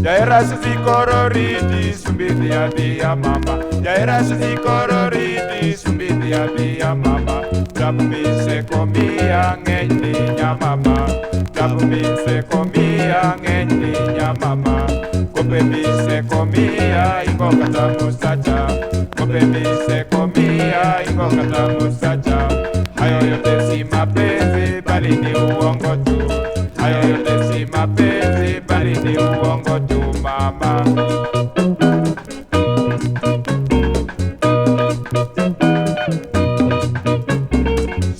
Jaira susi kororiti sumbidi adia mama. Jaira susi kororiti sumbidi adia mama. Tabu mi se comia ngendi nya mama. Tabu mi se comia ngendi nya mama. Kope mi se comia ingo kata musacha. Kope mi se comia ingo kata musacha. Hayo yote si mapenzi bali ni uongo tu. Hayo yote si mapenzi bali ni uongo tu mama.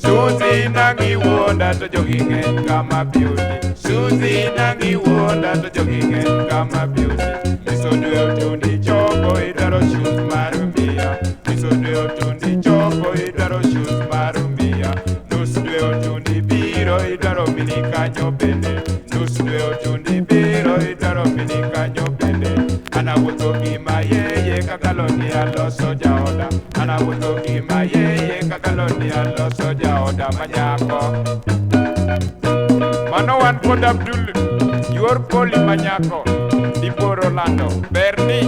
Suzi nangi wonda to jogging kama beauty. Suzi nangi wonda to jogging kama beauty. Miso deo tundi chopo idaro shoes marumia. Miso deo tundi chopo idaro shoes marumia. Nus deo tundi biro idaro mini kanyo bende. Nus deo tundi biro idaro mini kanyo bende. Ana wutoki mayeye kakaloni alo soja oda. Ana wutoki mayeye kakaloni alo soja oda manyako. Mano wan kod Abdul, yor poli manyako. Dipo Rolando, Berni.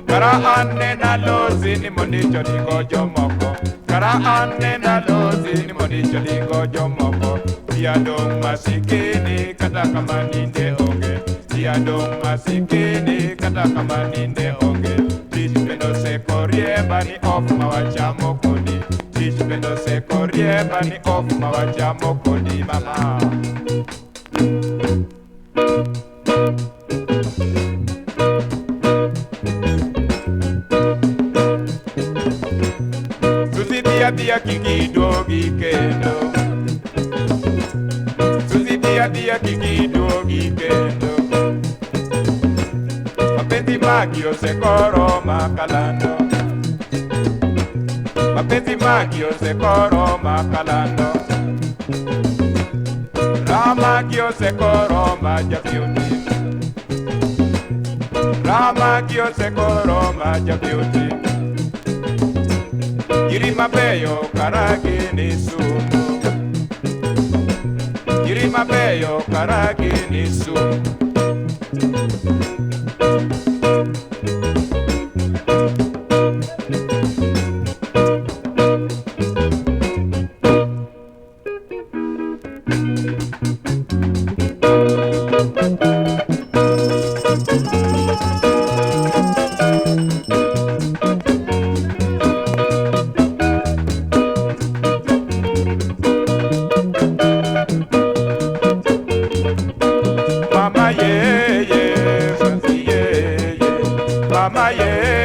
Kara ane na lozi ni monicho ligo jomoko. Kara ane na lozi ni monicho ligo jomoko. Tiadong masikini kata kama ninde onge. Tiadong masikini kata kama ninde onge. Tispendo se korieba ni off mawachamo kodi. Tispendo se korieba ni off mawachamo kodi mama. Susi dia kiki dogi kendo. Susi dia kiki dogi kendo. Mapenzi magio se koro makalando. Mapenzi magio se koro makalando. Ramagio se koro majabiuti. Ramagio se koro majabiuti. Irima beyo karagi ni sumu. Irima beyo karagi ni sumu. Mama ye ye, fancy ye ye, mama ye.